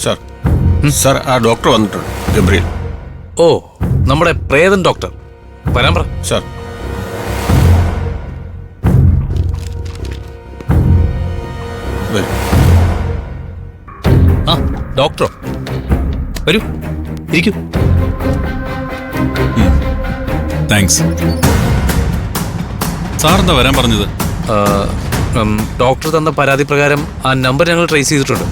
Sir sir ആ doctor വന്നിട്ടുണ്ട്, Gabriel. ഓ, നമ്മുടെ പ്രേതൻ ഡോക്ടർ. വരാൻ പറ. സാർ വരൂ. ആ, ഡോക്ടറോ? വരൂ, ഇരിക്കൂ. താങ്ക്സ്. സാറെന്താ വരാൻ പറഞ്ഞത്? ഡോക്ടർ തന്ന പരാതി പ്രകാരം ആ നമ്പർ ഞങ്ങൾ ട്രേസ് ചെയ്തിട്ടുണ്ട്.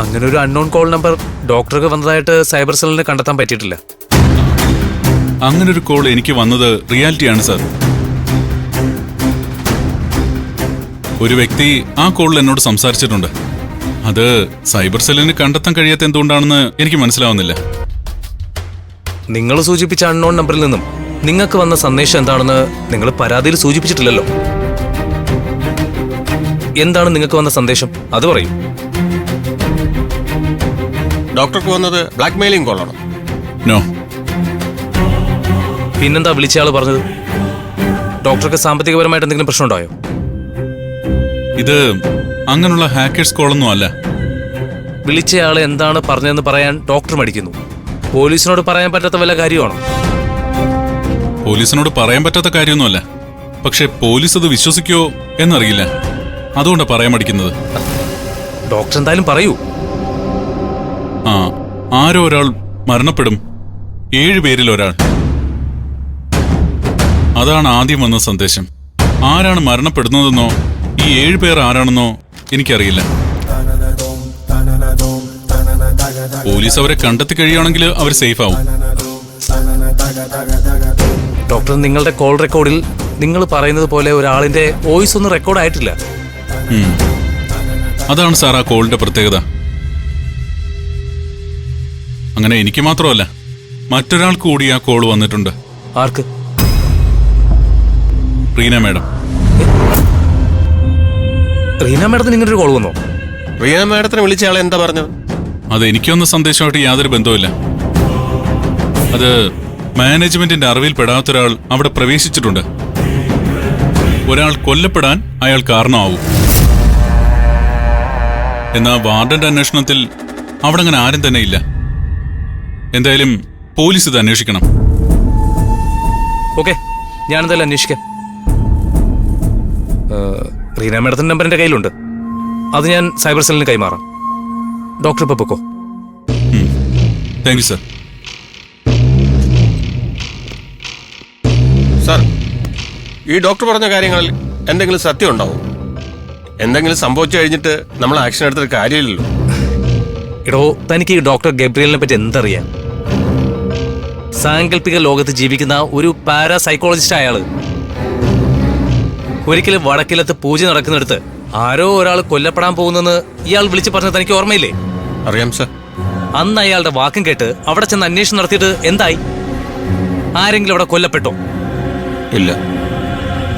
അങ്ങനെ ഒരു അൺനോൺ കോൾ നമ്പർ ഡോക്ടർക്ക് വന്നതായിട്ട് സൈബർ സെല്ലിന് കണ്ടെത്താൻ പറ്റിയിട്ടില്ല. അങ്ങനൊരു കോൾ എനിക്ക് വന്നത് റിയാലിറ്റിയാണ് സാർ. ഒരു വ്യക്തി ആ കോളിൽ എന്നോട് സംസാരിച്ചിട്ടുണ്ട്. അത് സൈബർ സെല്ലിന് കണ്ടെത്താൻ കഴിയാത്ത എന്തുകൊണ്ടാണെന്ന് എനിക്ക് മനസ്സിലാവുന്നില്ല. നിങ്ങൾ സൂചിപ്പിച്ച അൺനോൺ നമ്പറിൽ നിന്നും നിങ്ങൾക്ക് വന്ന സന്ദേശം എന്താണെന്ന് നിങ്ങൾ പരാതിയിൽ സൂചിപ്പിച്ചിട്ടില്ലല്ലോ. എന്താണ് നിങ്ങൾക്ക് വന്ന സന്ദേശം? അത് പറയും. ഡോക്ടർക്ക് വന്നത് ബ്ലാക്ക് മെയിലിംഗ് കോളാണ്. നോ. പിന്നെന്താ വിളിച്ചയാള് പറഞ്ഞത്? ഡോക്ടർക്ക് സാമ്പത്തികപരമായിട്ട് എന്തെങ്കിലും പ്രശ്നം ഉണ്ടായോ? ഇത് അങ്ങനെയുള്ള ഹാക്കേഴ്സ് കോളൊന്നും അല്ല. വിളിച്ചയാള് എന്താണ് പറഞ്ഞതെന്ന് പറയാൻ ഡോക്ടർ മടിക്കുന്നു. പോലീസിനോട് പറയാൻ പറ്റാത്ത വല്ല കാര്യമാണോ? പോലീസിനോട് പറയാൻ പറ്റാത്ത കാര്യമൊന്നുമല്ല. പക്ഷെ പോലീസ് അത് വിശ്വസിക്കോ എന്നറിയില്ല. അതുകൊണ്ടാണ് പറയാൻ മടിക്കുന്നത്. ഡോക്ടർ എന്തായാലും പറയൂ. ആരോ ഒരാൾ മരണപ്പെടും. 7 പേരിൽ ഒരാൾ. അതാണ് ആദ്യം വന്ന സന്ദേശം. ആരാണ് മരണപ്പെടുന്നതെന്നോ ഈ 7 പേർ ആരാണെന്നോ എനിക്കറിയില്ല. പോലീസ് അവരെ കണ്ടെത്തി കഴിയുകയാണെങ്കിൽ അവർ സേഫ് ആവും. ഡോക്ടർ, നിങ്ങളുടെ കോൾ റെക്കോർഡിൽ നിങ്ങൾ പറയുന്നത് പോലെ ഒരാളിന്റെ വോയിസ് ഒന്നും റെക്കോർഡ് ആയിട്ടില്ല. അതാണ് സാർ ആ കോളിന്റെ പ്രത്യേകത. അങ്ങനെ എനിക്ക് മാത്രമല്ല, മറ്റൊരാൾക്ക് കൂടി ആ കോൾ വന്നിട്ടുണ്ട്. ആർക്ക്? റീന മാഡം. റീന മാഡത്തിന് ഇങ്ങനൊരു കോൾ വന്നോ? റീന മാഡത്തിനെ വിളിച്ച ആളെ എന്താ പറഞ്ഞത്? അത് എനിക്കൊന്നും സന്ദേശമായിട്ട് യാതൊരു ബന്ധവുമില്ല. അത് മാനേജ്മെന്റിന്റെ അറിവിൽ പെടാത്തൊരാൾ അവിടെ പ്രവേശിച്ചിട്ടുണ്ട്. ഒരാൾ കൊല്ലപ്പെടാൻ അയാൾ കാരണമാവും. എന്നാൽ വാർഡന്റെ അന്വേഷണത്തിൽ അവിടെ അങ്ങനെ ആരും തന്നെ ഇല്ല. എന്തായാലും പോലീസ് ഇത് അന്വേഷിക്കണം. ഓക്കെ, ഞാനെന്തായാലും അന്വേഷിക്കാം. റീന മാഡത്തിന്റെ നമ്പർ എന്റെ കയ്യിലുണ്ട്. അത് ഞാൻ സൈബർ സെല്ലിന് കൈമാറാം. ഡോക്ടർ ഇപ്പൊ പൊക്കോ. Thank you sir. സാർ, ഈ ഡോക്ടർ പറഞ്ഞ കാര്യങ്ങളിൽ എന്തെങ്കിലും സത്യം ഉണ്ടാവും? എന്തെങ്കിലും സംഭവിച്ചു കഴിഞ്ഞിട്ട് നമ്മൾ ആക്ഷൻ എടുത്തിട്ട് കാര്യമില്ലല്ലോ. എടോ, തനിക്ക് ഈ ഡോക്ടർ ഗബ്രിയലിനെ പറ്റി എന്തറിയാം? സാങ്കല്പിക ലോകത്ത് ജീവിക്കുന്ന ഒരു പാരാസൈക്കോളജിസ്റ്റ് അയാള്. ഒരിക്കലും വടക്കിലത്ത് പൂജ നടക്കുന്നിടത്ത് ആരോ ഒരാൾ കൊല്ലപ്പെടാൻ പോകുന്നെന്ന് ഇയാൾ വിളിച്ചു പറഞ്ഞത് തനിക്ക് ഓർമ്മയില്ലേ? അറിയാം സർ. അന്ന് അയാളുടെ വാക്കും കേട്ട് അവിടെ ചെന്ന് അന്വേഷണം നടത്തിയിട്ട് എന്തായി? ആരെങ്കിലും അവിടെ കൊല്ലപ്പെട്ടോ? ഇല്ല.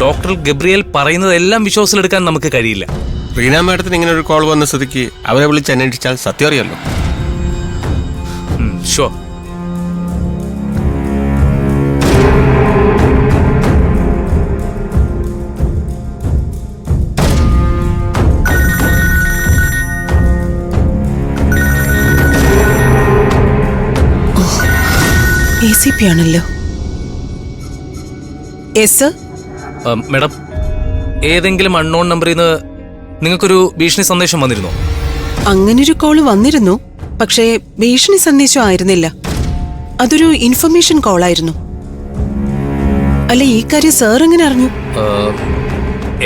ഡോക്ടർ ഗബ്രിയേൽ പറയുന്നതെല്ലാം വിശ്വാസത്തിലെടുക്കാൻ നമുക്ക് കഴിയില്ല. റീന മാഡത്തിന് ഇങ്ങനെ ഒരു കോൾ വന്ന സ്ഥിതിക്ക് അവരെ വിളിച്ച് അന്വേഷിച്ചാൽ സത്യം അറിയാലോ. ഷുവർ. ACP ആണല്ലോ. മാഡം, ഏതെങ്കിലും അൺനോൺ നമ്പറിൽ നിന്ന് നിങ്ങൾക്കൊരു ഭീഷണി സന്ദേശം വന്നിരുന്നോ? അങ്ങനൊരു കോള് വന്നിരുന്നു. പക്ഷേ ഭീഷണി സന്ദേശം ആയിരുന്നില്ല. അതൊരു ഇൻഫർമേഷൻ കോളായിരുന്നു. അല്ല, ഈ കാര്യം സാർ എങ്ങനെ അറിഞ്ഞു?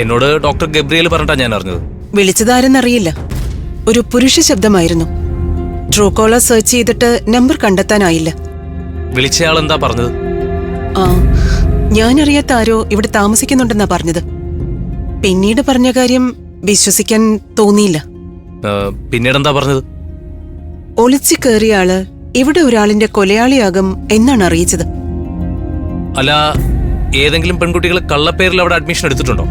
എന്നോട് ഡോക്ടർ ഗബ്രിയേൽ പറഞ്ഞിട്ടാ ഞാൻ അറിഞ്ഞത്. വിളിച്ചതാരെന്നറിയില്ല. ഒരു പുരുഷ ശബ്ദമായിരുന്നു. ട്രൂ കോളർ സെർച്ച് ചെയ്തിട്ട് നമ്പർ കണ്ടെത്താനായില്ല. വിളിച്ചയാൾ എന്താ പറഞ്ഞത്? ഞാനറിയാത്ത ആരോ ഇവിടെ താമസിക്കുന്നുണ്ടെന്നാ പറഞ്ഞത്. പിന്നീട് പറഞ്ഞ കാര്യം വിശ്വസിക്കാൻ തോന്നിയില്ല. പിന്നീട് എന്താ പറഞ്ഞത്? ഒളിച്ചു കയറിയ ആള് ഇവിടെ ഒരാളിന്റെ കൊലയാളിയാകും എന്നാണ് അറിയിച്ചത്. അല്ല, ഏതെങ്കിലും പെൺകുട്ടികൾ കള്ളപ്പേരിൽ അവിടെ അഡ്മിഷൻ എടുത്തിട്ടുണ്ടോ?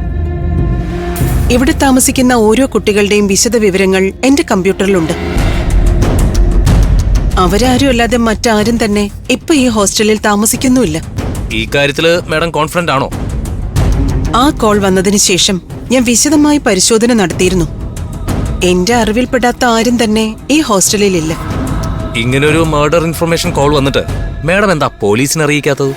ഇവിടെ താമസിക്കുന്ന ഓരോ കുട്ടികളുടെയും വിശദ വിവരങ്ങൾ എന്റെ കമ്പ്യൂട്ടറിലുണ്ട്. അവരാരും അല്ലാതെ മറ്റാരും തന്നെ ഇപ്പൊ ഈ ഹോസ്റ്റലിൽ താമസിക്കുന്നുമില്ല. ഈ കാര്യത്തില് മാഡം കോൺഫിഡന്റ് ആണോ? ആ കോൾ വന്നതിന് ശേഷം ഞാൻ വിശദമായി പരിശോധന നടത്തിയിരുന്നു. എന്റെ അറിവിൽപ്പെടാത്ത ആരും തന്നെ ഈ ഹോസ്റ്റലിലില്ല. ഇങ്ങനൊരു മർഡർ ഇൻഫർമേഷൻ കോൾ വന്നിട്ട് മാഡം എന്താ പോലീസിനെ അറിയിക്കാത്തത്?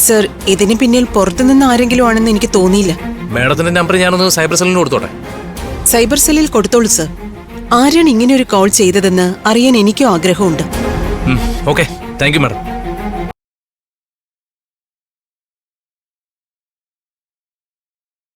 സർ, ഇതിന് പിന്നിൽ പുറത്തുനിന്ന് ആരെങ്കിലും ആണെന്ന് എനിക്ക് തോന്നിയില്ല. മാഡത്തിന്റെ നമ്പർ ഞാനൊന്ന് സൈബർ സെല്ലിന് കൊടുത്തോട്ടെ. സൈബർ സെല്ലിൽ കൊടുത്തോളൂ സർ. ആരാണ് ഇങ്ങനെ ഒരു കോൾ ചെയ്തതെന്ന് അറിയാൻ എനിക്കും ആഗ്രഹമുണ്ട്. Okay, thank you madam.